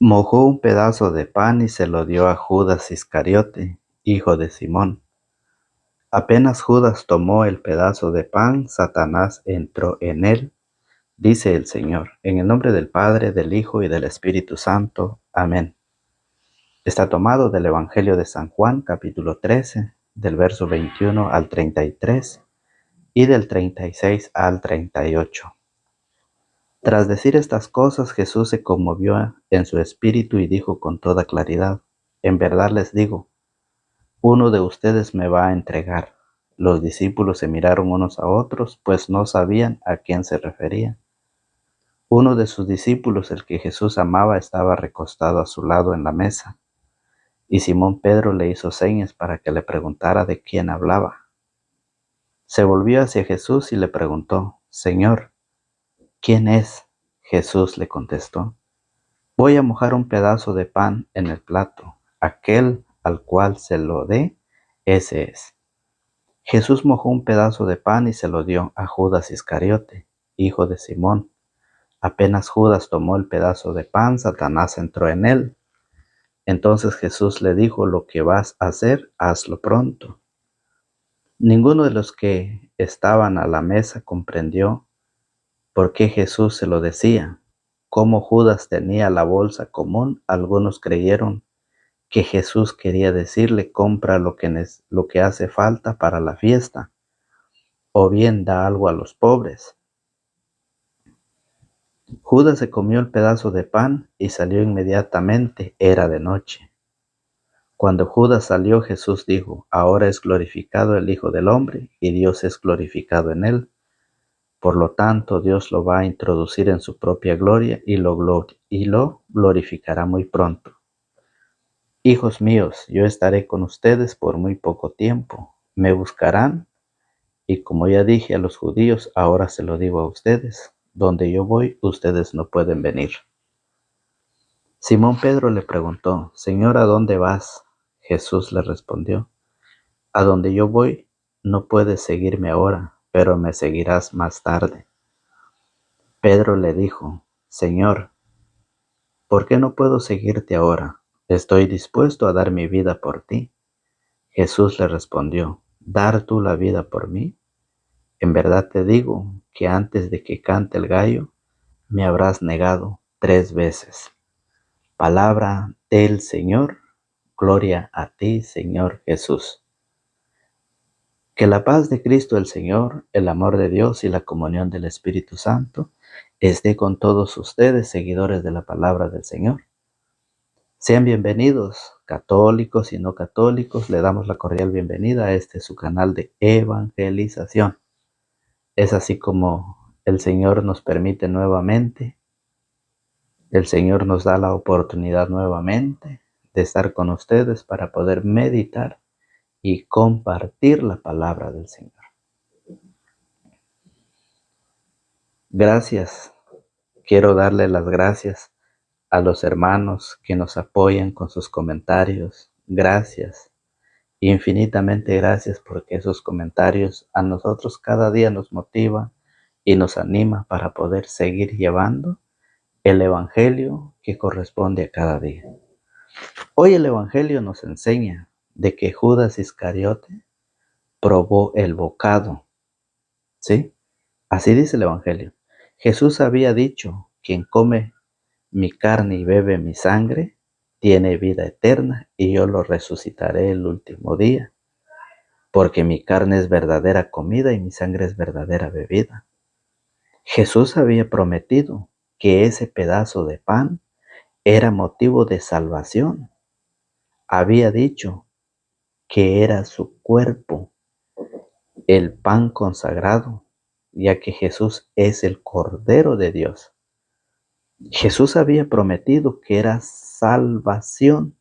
Mojó un pedazo de pan y se lo dio a Judas Iscariote, hijo de Simón. Apenas Judas tomó el pedazo de pan, Satanás entró en él, dice el Señor, en el nombre del Padre, del Hijo y del Espíritu Santo. Amén. Está tomado del Evangelio de San Juan, capítulo 13, del verso 21 al 33 y del 36 al 38. Tras decir estas cosas, Jesús se conmovió en su espíritu y dijo con toda claridad: En verdad les digo, uno de ustedes me va a entregar. Los discípulos se miraron unos a otros, pues no sabían a quién se refería. Uno de sus discípulos, el que Jesús amaba, estaba recostado a su lado en la mesa, y Simón Pedro le hizo señas para que le preguntara de quién hablaba. Se volvió hacia Jesús y le preguntó: Señor, ¿quién es? Jesús le contestó: Voy a mojar un pedazo de pan en el plato. Aquel al cual se lo dé, ese es. Jesús mojó un pedazo de pan y se lo dio a Judas Iscariote, hijo de Simón. Apenas Judas tomó el pedazo de pan, Satanás entró en él. Entonces Jesús le dijo: Lo que vas a hacer, hazlo pronto. Ninguno de los que estaban a la mesa comprendió por qué Jesús se lo decía. Como Judas tenía la bolsa común, algunos creyeron que Jesús quería decirle: compra lo que hace falta para la fiesta, o bien da algo a los pobres. Judas se comió el pedazo de pan y salió inmediatamente. Era de noche. Cuando Judas salió, Jesús dijo: Ahora es glorificado el Hijo del Hombre, y Dios es glorificado en él. Por lo tanto, Dios lo va a introducir en su propia gloria y lo glorificará muy pronto. Hijos míos, yo estaré con ustedes por muy poco tiempo. Me buscarán, y como ya dije a los judíos, ahora se lo digo a ustedes: donde yo voy, ustedes no pueden venir. Simón Pedro le preguntó: Señor, ¿a dónde vas? Jesús le respondió: A donde yo voy, no puedes seguirme ahora, pero me seguirás más tarde. Pedro le dijo: Señor, ¿por qué no puedo seguirte ahora? Estoy dispuesto a dar mi vida por ti. Jesús le respondió: ¿Dar tú la vida por mí? En verdad te digo que antes de que cante el gallo, me habrás negado 3 veces. Palabra del Señor. Gloria a ti, Señor Jesús. Que la paz de Cristo el Señor, el amor de Dios y la comunión del Espíritu Santo esté con todos ustedes, seguidores de la palabra del Señor. Sean bienvenidos, católicos y no católicos. Le damos la cordial bienvenida a su canal de evangelización. Es así como el Señor nos permite nuevamente, el Señor nos da la oportunidad nuevamente de estar con ustedes para poder meditar y compartir la palabra del Señor. Gracias. Quiero darle las gracias a los hermanos que nos apoyan con sus comentarios. Gracias. Infinitamente gracias, porque esos comentarios a nosotros cada día nos motiva y nos anima para poder seguir llevando el evangelio que corresponde a cada día. Hoy el evangelio nos enseña de que Judas Iscariote probó el bocado. ¿Sí? Así dice el evangelio. Jesús había dicho: quien come mi carne y bebe mi sangre tiene vida eterna, y yo lo resucitaré el último día. Porque mi carne es verdadera comida y mi sangre es verdadera bebida. Jesús había prometido que ese pedazo de pan era motivo de salvación. Había dicho que era su cuerpo, el pan consagrado, ya que Jesús es el Cordero de Dios. Jesús había prometido que era salvación,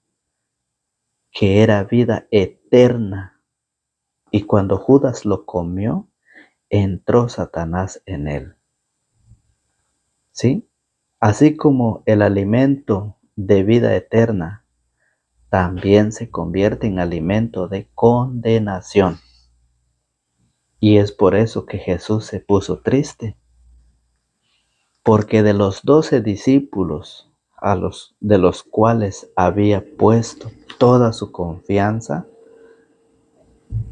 que era vida eterna. Y cuando Judas lo comió, entró Satanás en él. ¿Sí? Así como el alimento de vida eterna también se convierte en alimento de condenación. Y es por eso que Jesús se puso triste, porque de los 12 discípulos de los cuales había puesto toda su confianza,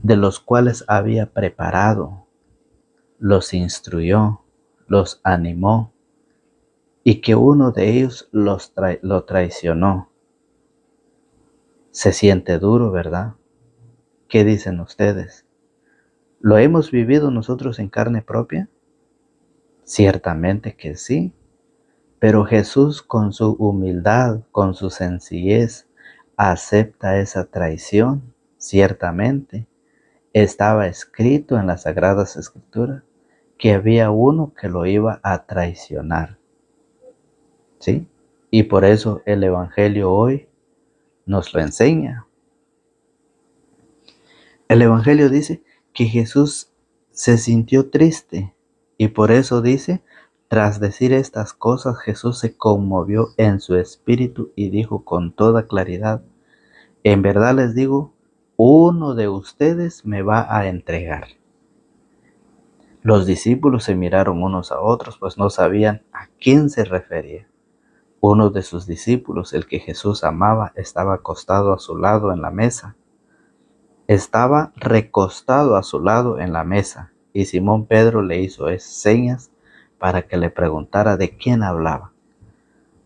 de los cuales había preparado, los instruyó, los animó, y que uno de ellos lo traicionó. Se siente duro, ¿verdad? ¿Qué dicen ustedes? ¿Lo hemos vivido nosotros en carne propia? Ciertamente que sí, pero Jesús con su humildad, con su sencillez, acepta esa traición. Ciertamente, estaba escrito en las Sagradas Escrituras que había uno que lo iba a traicionar, ¿sí? Y por eso el Evangelio hoy nos lo enseña. El Evangelio dice que Jesús se sintió triste y por eso dice, tras decir estas cosas, Jesús se conmovió en su espíritu y dijo con toda claridad, en verdad les digo, uno de ustedes me va a entregar. Los discípulos se miraron unos a otros, pues no sabían a quién se refería. Uno de sus discípulos, el que Jesús amaba, estaba acostado a su lado en la mesa. Estaba recostado a su lado en la mesa, y Simón Pedro le hizo señas para que le preguntara de quién hablaba.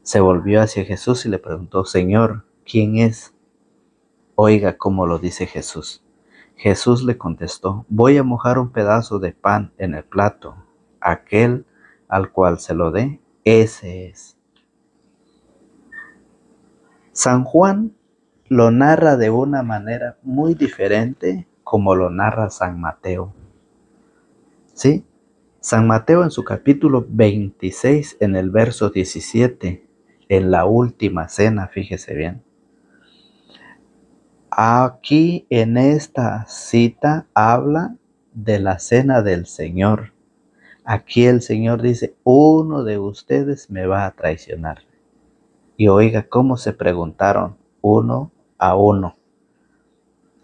Se volvió hacia Jesús y le preguntó, Señor, ¿quién es? Oiga cómo lo dice Jesús. Jesús le contestó, voy a mojar un pedazo de pan en el plato. Aquel al cual se lo dé, ese es. San Juan lo narra de una manera muy diferente como lo narra San Mateo. ¿Sí? San Mateo en su capítulo 26, en el verso 17, en la última cena, fíjese bien. Aquí en esta cita habla de la cena del Señor. Aquí el Señor dice, uno de ustedes me va a traicionar. Y oiga cómo se preguntaron uno a uno.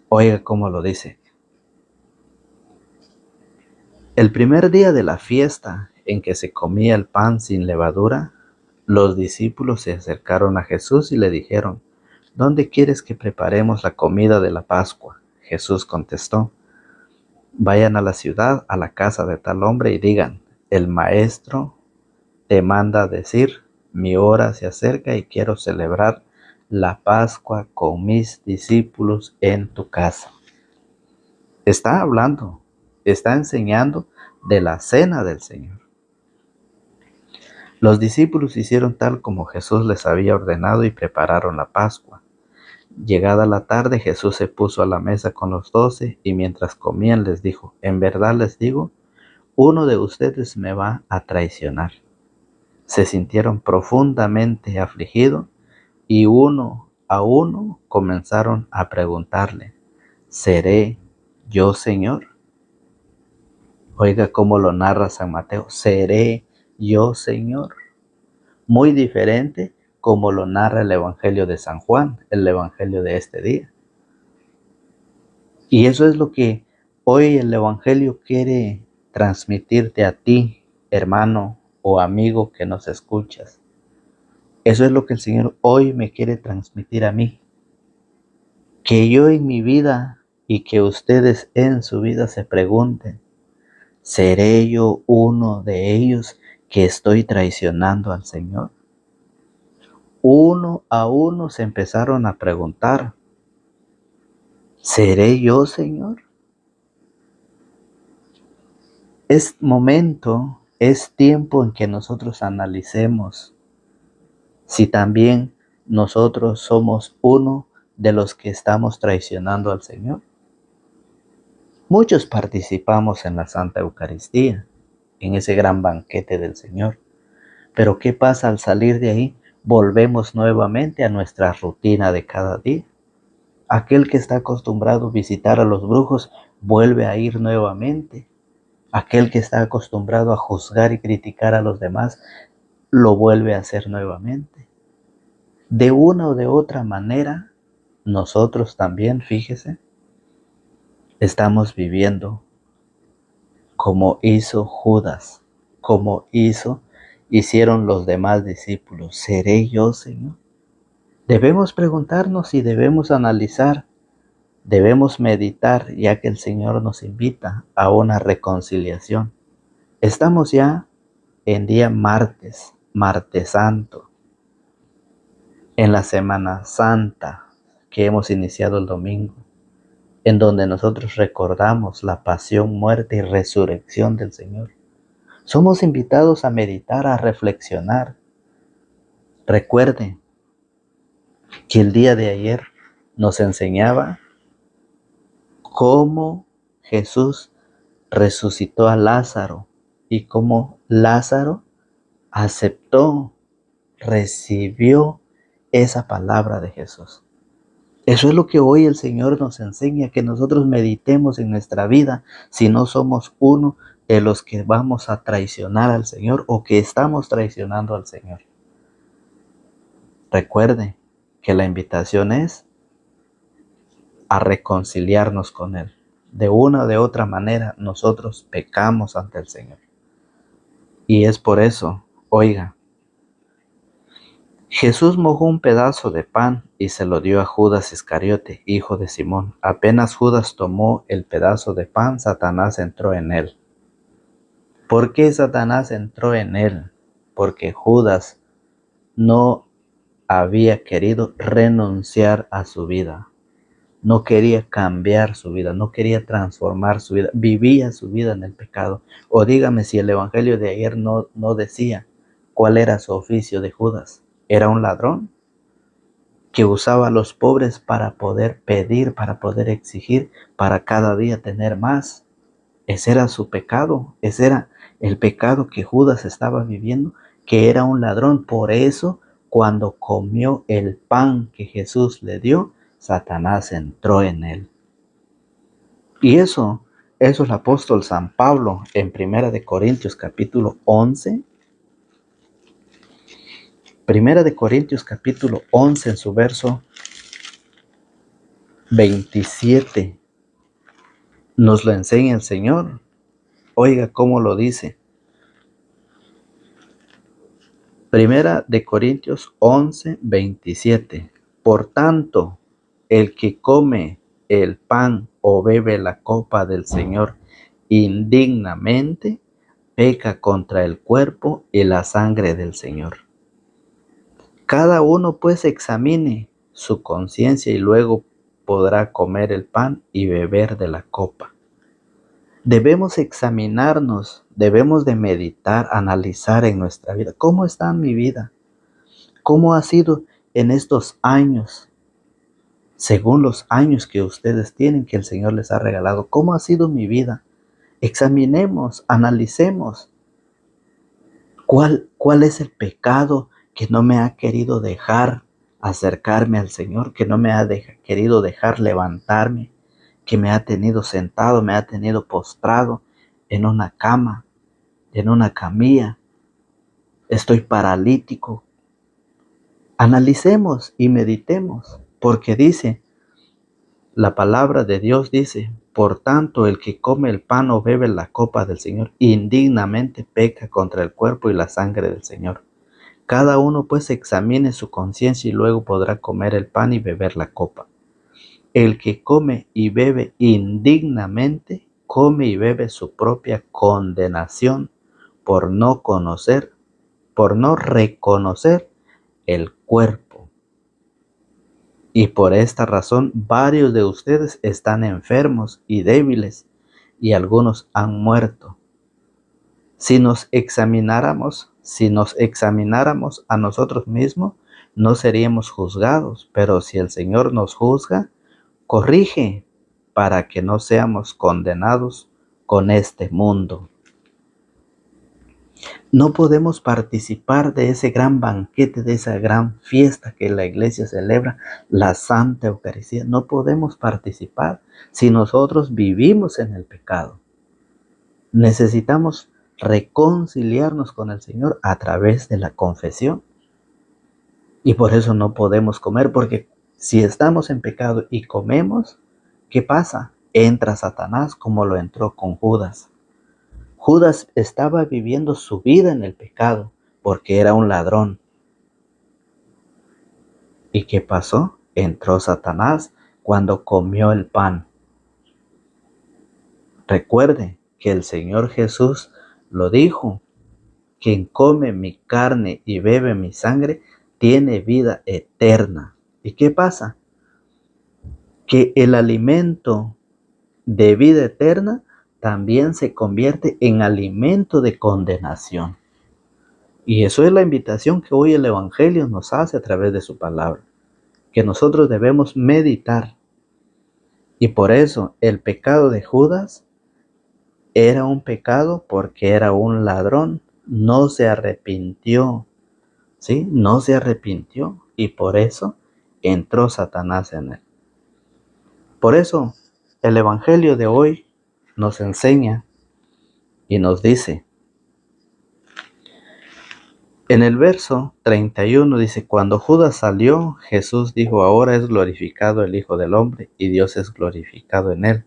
Oiga cómo lo dice. El primer día de la fiesta en que se comía el pan sin levadura, los discípulos se acercaron a Jesús y le dijeron, ¿dónde quieres que preparemos la comida de la Pascua? Jesús contestó, vayan a la ciudad, a la casa de tal hombre y digan, el maestro te manda decir, mi hora se acerca y quiero celebrar la Pascua con mis discípulos en tu casa. Está hablando, está enseñando de la cena del Señor. Los discípulos hicieron tal como Jesús les había ordenado y prepararon la Pascua. Llegada la tarde, Jesús se puso a la mesa con los 12 y mientras comían les dijo, en verdad les digo, uno de ustedes me va a traicionar. Se sintieron profundamente afligidos y uno a uno comenzaron a preguntarle, ¿seré yo, Señor? Oiga cómo lo narra San Mateo, ¿seré yo, Señor? Muy diferente como lo narra el Evangelio de San Juan, el Evangelio de este día. Y eso es lo que hoy el Evangelio quiere transmitirte a ti, hermano o amigo que nos escuchas. Eso es lo que el Señor hoy me quiere transmitir a mí. Que yo en mi vida y que ustedes en su vida se pregunten, ¿seré yo uno de ellos que estoy traicionando al Señor? Uno a uno se empezaron a preguntar, ¿seré yo, Señor? Es momento, es tiempo en que nosotros analicemos si también nosotros somos uno de los que estamos traicionando al Señor. Muchos participamos en la Santa Eucaristía, en ese gran banquete del Señor. Pero ¿qué pasa al salir de ahí? Volvemos nuevamente a nuestra rutina de cada día. Aquel que está acostumbrado a visitar a los brujos vuelve a ir nuevamente. Aquel que está acostumbrado a juzgar y criticar a los demás lo vuelve a hacer nuevamente. De una o de otra manera, nosotros también, fíjese, estamos viviendo como hizo Judas, como hizo hicieron los demás discípulos. ¿Seré yo, Señor? Debemos preguntarnos y debemos analizar, debemos meditar, ya que el Señor nos invita a una reconciliación. Estamos ya en día martes, martes santo, en la Semana Santa que hemos iniciado el domingo, en donde nosotros recordamos la pasión, muerte y resurrección del Señor. Somos invitados a meditar, a reflexionar. Recuerden que el día de ayer nos enseñaba cómo Jesús resucitó a Lázaro y cómo Lázaro aceptó, recibió esa palabra de Jesús. Eso es lo que hoy el Señor nos enseña, que nosotros meditemos en nuestra vida si no somos uno de los que vamos a traicionar al Señor o que estamos traicionando al Señor. Recuerde que la invitación es a reconciliarnos con Él. De una o de otra manera nosotros pecamos ante el Señor. Y es por eso, oiga, Jesús mojó un pedazo de pan y se lo dio a Judas Iscariote, hijo de Simón. Apenas Judas tomó el pedazo de pan, Satanás entró en él. ¿Por qué Satanás entró en él? Porque Judas no había querido renunciar a su vida. No quería cambiar su vida, no quería transformar su vida, vivía su vida en el pecado. O dígame si el evangelio de ayer no decía cuál era su oficio de Judas. Era un ladrón que usaba a los pobres para poder pedir, para poder exigir, para cada día tener más. Ese era su pecado, ese era el pecado que Judas estaba viviendo, que era un ladrón. Por eso, cuando comió el pan que Jesús le dio, Satanás entró en él. Y eso el apóstol San Pablo en 1 de Corintios capítulo 11, 1 de Corintios capítulo 11 en su verso 27, nos lo enseña el Señor. Oiga cómo lo dice. 1 de Corintios 11, 27. Por tanto, el que come el pan o bebe la copa del Señor indignamente, peca contra el cuerpo y la sangre del Señor. Cada uno pues examine su conciencia y luego podrá comer el pan y beber de la copa. Debemos examinarnos, debemos de meditar, analizar en nuestra vida. ¿Cómo está mi vida? ¿Cómo ha sido en estos años? Según los años que ustedes tienen, que el Señor les ha regalado, ¿cómo ha sido mi vida? Examinemos, analicemos. ¿Cuál es el pecado que no me ha querido dejar acercarme al Señor, que no me ha querido dejar levantarme, que me ha tenido sentado, me ha tenido postrado en una cama, en una camilla? Estoy paralítico. Analicemos y meditemos, porque dice, la palabra de Dios dice, por tanto, el que come el pan o bebe la copa del Señor indignamente peca contra el cuerpo y la sangre del Señor. Cada uno pues examine su conciencia y luego podrá comer el pan y beber la copa. El que come y bebe indignamente, come y bebe su propia condenación por no reconocer el cuerpo. Y por esta razón varios de ustedes están enfermos y débiles, y algunos han muerto. Si nos examináramos a nosotros mismos, no seríamos juzgados, pero si el Señor nos juzga, corrige para que no seamos condenados con este mundo. No podemos participar de ese gran banquete, de esa gran fiesta que la iglesia celebra, la Santa Eucaristía. No podemos participar si nosotros vivimos en el pecado. Necesitamos reconciliarnos con el Señor a través de la confesión. Y por eso no podemos comer, porque si estamos en pecado y comemos, ¿qué pasa? Entra Satanás como lo entró con Judas. Judas estaba viviendo su vida en el pecado, porque era un ladrón. ¿Y qué pasó? Entró Satanás cuando comió el pan. Recuerde que el Señor Jesús lo dijo: quien come mi carne y bebe mi sangre tiene vida eterna. ¿Y qué pasa? Que el alimento de vida eterna también se convierte en alimento de condenación. Y eso es la invitación que hoy el Evangelio nos hace a través de su palabra, que nosotros debemos meditar. Y por eso el pecado de Judas era un pecado porque era un ladrón, no se arrepintió, ¿sí? No se arrepintió y por eso entró Satanás en él. Por eso el Evangelio de hoy nos enseña y nos dice, en el verso 31 dice: cuando Judas salió, Jesús dijo: ahora es glorificado el Hijo del Hombre y Dios es glorificado en él.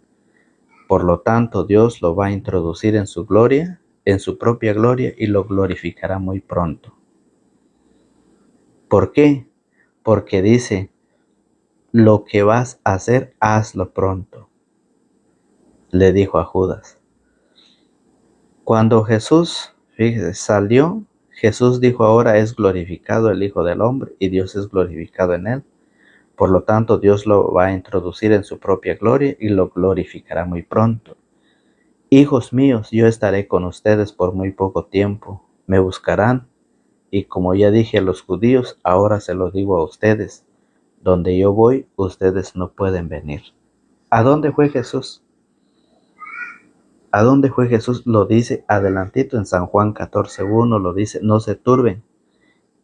Por lo tanto, Dios lo va a introducir en su gloria, en su propia gloria, y lo glorificará muy pronto. ¿Por qué? Porque dice: lo que vas a hacer, hazlo pronto, le dijo a Judas. Cuando Jesús, fíjese, salió, Jesús dijo: ahora es glorificado el Hijo del Hombre y Dios es glorificado en él. Por lo tanto, Dios lo va a introducir en su propia gloria y lo glorificará muy pronto. Hijos míos, yo estaré con ustedes por muy poco tiempo. Me buscarán, y como ya dije a los judíos, ahora se lo digo a ustedes: donde yo voy, ustedes no pueden venir. ¿A dónde fue Jesús? ¿A dónde fue Jesús? Lo dice adelantito en San Juan 14:1, lo dice: no se turben,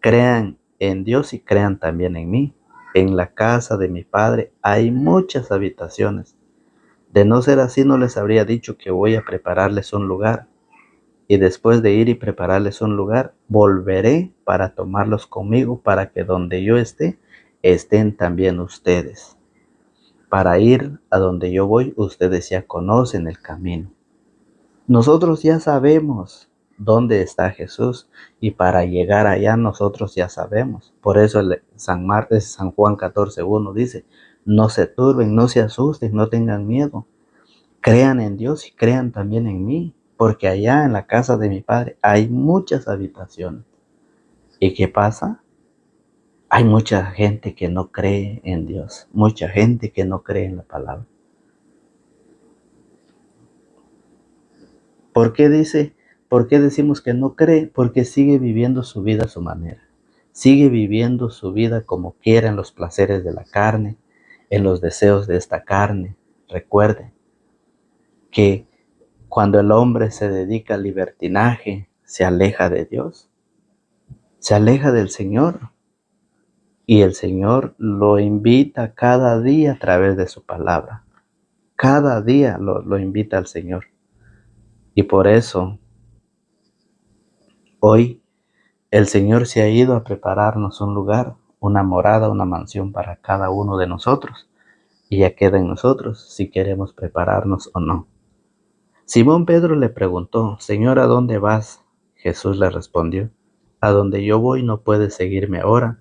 crean en Dios y crean también en mí. En la casa de mi Padre hay muchas habitaciones. De no ser así, no les habría dicho que voy a prepararles un lugar. Y después de ir y prepararles un lugar, volveré para tomarlos conmigo, para que donde yo esté, estén también ustedes. Para ir a donde yo voy, ustedes ya conocen el camino. Nosotros ya sabemos dónde está Jesús, y para llegar allá nosotros ya sabemos. Por eso San Juan 14:1 dice: no se turben, no se asusten, no tengan miedo. Crean en Dios y crean también en mí, porque allá en la casa de mi Padre hay muchas habitaciones. ¿Y qué pasa? Hay mucha gente que no cree en Dios, mucha gente que no cree en la palabra. ¿Por qué decimos que no cree? Porque sigue viviendo su vida a su manera. Sigue viviendo su vida como quiera, en los placeres de la carne, en los deseos de esta carne. Recuerde que cuando el hombre se dedica al libertinaje, se aleja de Dios, se aleja del Señor. Y el Señor lo invita cada día a través de su palabra. Cada día lo invita al Señor. Y por eso hoy el Señor se ha ido a prepararnos un lugar, una morada, una mansión para cada uno de nosotros. Y ya queda en nosotros si queremos prepararnos o no. Simón Pedro le preguntó: Señor, ¿a dónde vas? Jesús le respondió: a donde yo voy no puedes seguirme ahora,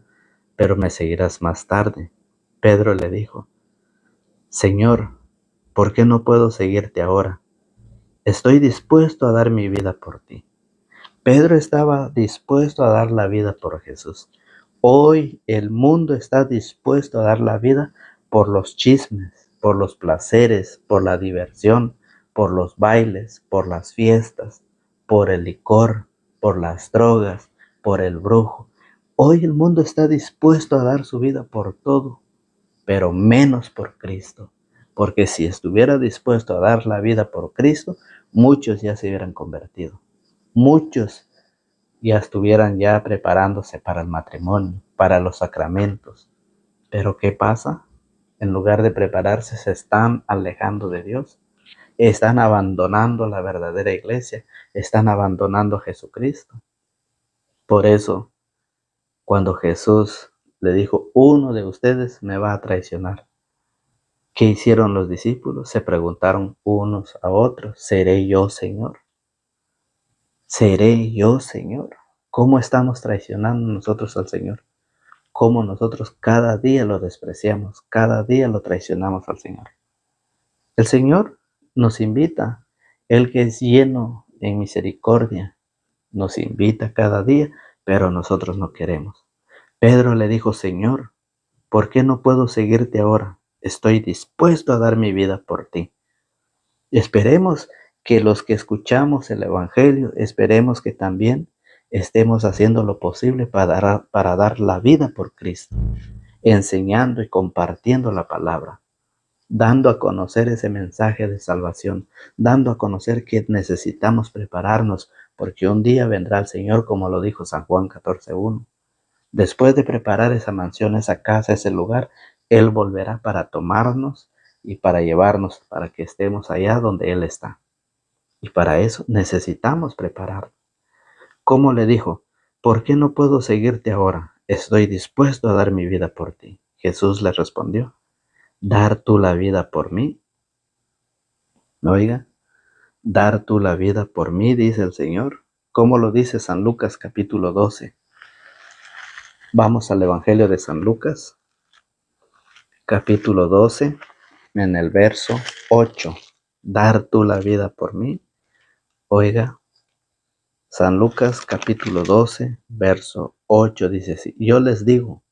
pero me seguirás más tarde. Pedro le dijo: Señor, ¿por qué no puedo seguirte ahora? Estoy dispuesto a dar mi vida por ti. Pedro estaba dispuesto a dar la vida por Jesús. Hoy el mundo está dispuesto a dar la vida por los chismes, por los placeres, por la diversión, por los bailes, por las fiestas, por el licor, por las drogas, por el brujo. Hoy el mundo está dispuesto a dar su vida por todo, pero menos por Cristo. Porque si estuviera dispuesto a dar la vida por Cristo, muchos ya se hubieran convertido. Muchos ya estuvieran ya preparándose para el matrimonio, para los sacramentos. Pero ¿qué pasa? En lugar de prepararse, se están alejando de Dios. Están abandonando la verdadera iglesia. Están abandonando a Jesucristo. Por eso, cuando Jesús le dijo: uno de ustedes me va a traicionar, ¿qué hicieron los discípulos? Se preguntaron unos a otros: ¿seré yo, Señor? ¿Seré yo, Señor? ¿Cómo estamos traicionando nosotros al Señor? ¿Cómo nosotros cada día lo despreciamos? Cada día lo traicionamos al Señor. El Señor nos invita, Él que es lleno en misericordia, nos invita cada día, pero nosotros no queremos. Pedro le dijo: Señor, ¿por qué no puedo seguirte ahora? Estoy dispuesto a dar mi vida por ti. Esperemos que los que escuchamos el Evangelio, esperemos que también estemos haciendo lo posible para dar la vida por Cristo, enseñando y compartiendo la palabra, dando a conocer ese mensaje de salvación, dando a conocer que necesitamos prepararnos, porque un día vendrá el Señor, como lo dijo San Juan 14:1. Después de preparar esa mansión, esa casa, ese lugar, Él volverá para tomarnos y para llevarnos, para que estemos allá donde Él está. Y para eso necesitamos preparar. ¿Cómo le dijo? ¿Por qué no puedo seguirte ahora? Estoy dispuesto a dar mi vida por ti. Jesús le respondió: ¿dar tú la vida por mí? Oiga, dar tú la vida por mí, dice el Señor. ¿Cómo lo dice San Lucas capítulo 12? Vamos al Evangelio de San Lucas, capítulo 12, en el verso 8. Dar tú la vida por mí. Oiga, San Lucas capítulo 12, verso 8 dice así: yo les digo,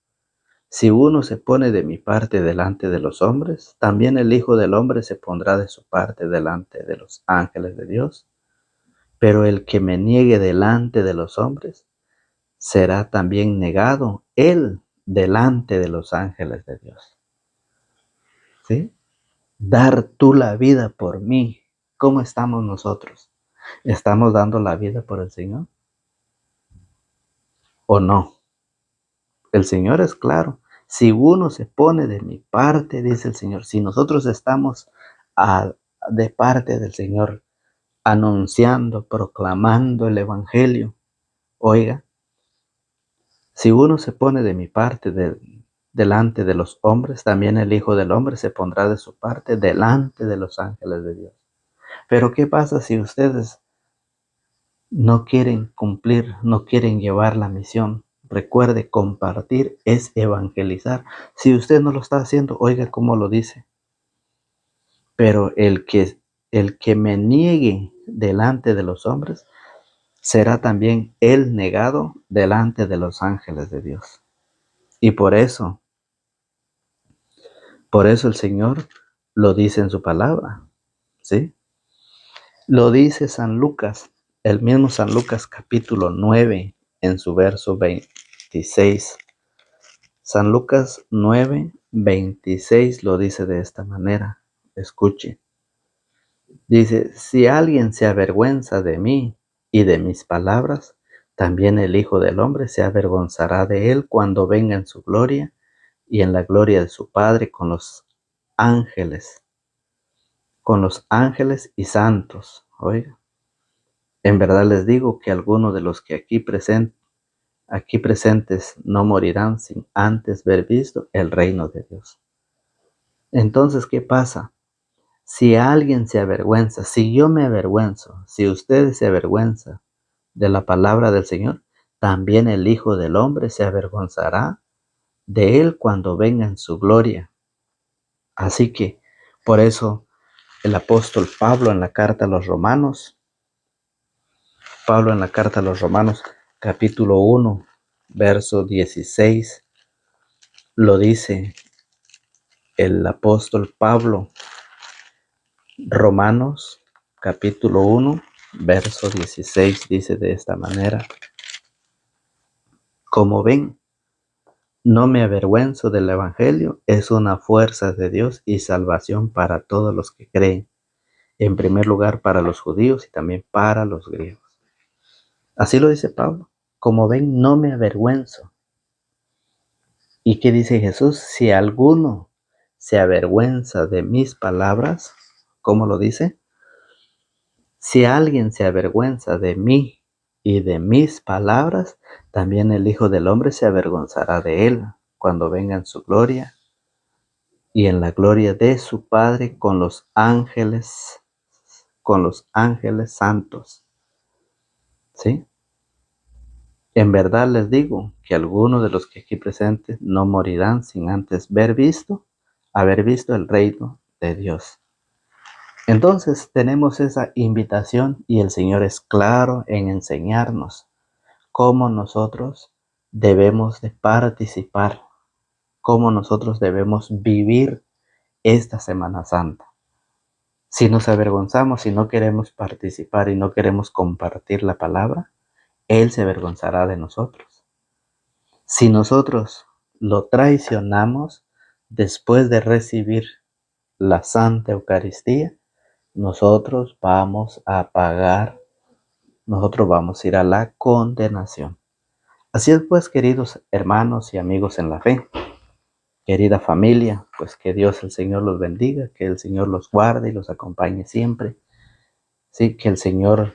si uno se pone de mi parte delante de los hombres, también el Hijo del Hombre se pondrá de su parte delante de los ángeles de Dios. Pero el que me niegue delante de los hombres, será también negado él delante de los ángeles de Dios. ¿Sí? Dar tú la vida por mí. ¿Cómo estamos nosotros? ¿Estamos dando la vida por el Señor o no? El Señor es claro. Si uno se pone de mi parte, dice el Señor, si nosotros estamos de parte del Señor, anunciando, proclamando el Evangelio, oiga, si uno se pone de mi parte delante de los hombres, también el Hijo del Hombre se pondrá de su parte delante de los ángeles de Dios. Pero ¿qué pasa si ustedes no quieren cumplir, no quieren llevar la misión? Recuerde, compartir es evangelizar. Si usted no lo está haciendo, oiga cómo lo dice. Pero el que me niegue delante de los hombres, será también él negado delante de los ángeles de Dios. Y por eso el Señor lo dice en su palabra, ¿sí? Lo dice San Lucas, el mismo San Lucas capítulo 9, en su verso 26. San Lucas 9:26 lo dice de esta manera. Escuche. Dice: si alguien se avergüenza de mí y de mis palabras, también el Hijo del Hombre se avergonzará de él cuando venga en su gloria y en la gloria de su Padre ángeles, con los ángeles y santos. Oiga, en verdad les digo que algunos de los que aquí presentes no morirán sin antes ver visto el reino de Dios. Entonces, ¿qué pasa? Si alguien se avergüenza, si yo me avergüenzo, si ustedes se avergüenzan de la palabra del Señor, también el Hijo del Hombre se avergonzará de él cuando venga en su gloria. Así que, por eso, el apóstol Pablo en la carta a los Romanos, capítulo 1, verso 16, lo dice el apóstol Pablo. Romanos capítulo 1, verso 16 dice de esta manera: como ven, no me avergüenzo del Evangelio, es una fuerza de Dios y salvación para todos los que creen, en primer lugar para los judíos y también para los griegos. Así lo dice Pablo. Como ven, no me avergüenzo. ¿Y qué dice Jesús? Si alguno se avergüenza de mis palabras, ¿cómo lo dice? Si alguien se avergüenza de mí y de mis palabras, también el Hijo del Hombre se avergonzará de él cuando venga en su gloria y en la gloria de su Padre con los ángeles santos. ¿Sí? En verdad les digo que algunos de los que aquí presentes no morirán sin antes haber visto el reino de Dios. Entonces tenemos esa invitación y el Señor es claro en enseñarnos cómo nosotros debemos de participar, cómo nosotros debemos vivir esta Semana Santa. Si nos avergonzamos, si no queremos participar y no queremos compartir la palabra, Él se avergonzará de nosotros. Si nosotros lo traicionamos después de recibir la Santa Eucaristía, nosotros vamos a pagar, nosotros vamos a ir a la condenación. Así es pues, queridos hermanos y amigos en la fe, querida familia, pues que Dios el Señor los bendiga, que el Señor los guarde y los acompañe siempre. Sí, que el Señor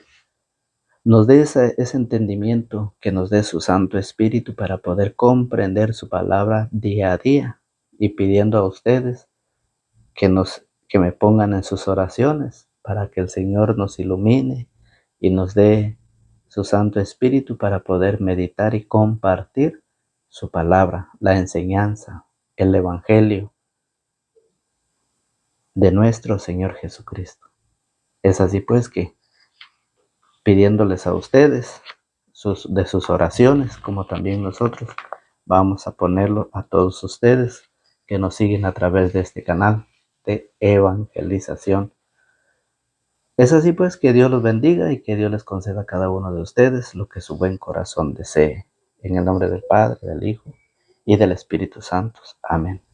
nos dé ese entendimiento, que nos dé su Santo Espíritu para poder comprender su palabra día a día, y pidiendo a ustedes que me pongan en sus oraciones para que el Señor nos ilumine y nos dé su Santo Espíritu para poder meditar y compartir su palabra, la enseñanza, el Evangelio de nuestro Señor Jesucristo. Es así pues que, pidiéndoles a ustedes de sus oraciones, como también nosotros vamos a ponerlo a todos ustedes que nos siguen a través de este canal de evangelización. Es así pues, que Dios los bendiga y que Dios les conceda a cada uno de ustedes lo que su buen corazón desee. En el nombre del Padre, del Hijo y del Espíritu Santo. Amén.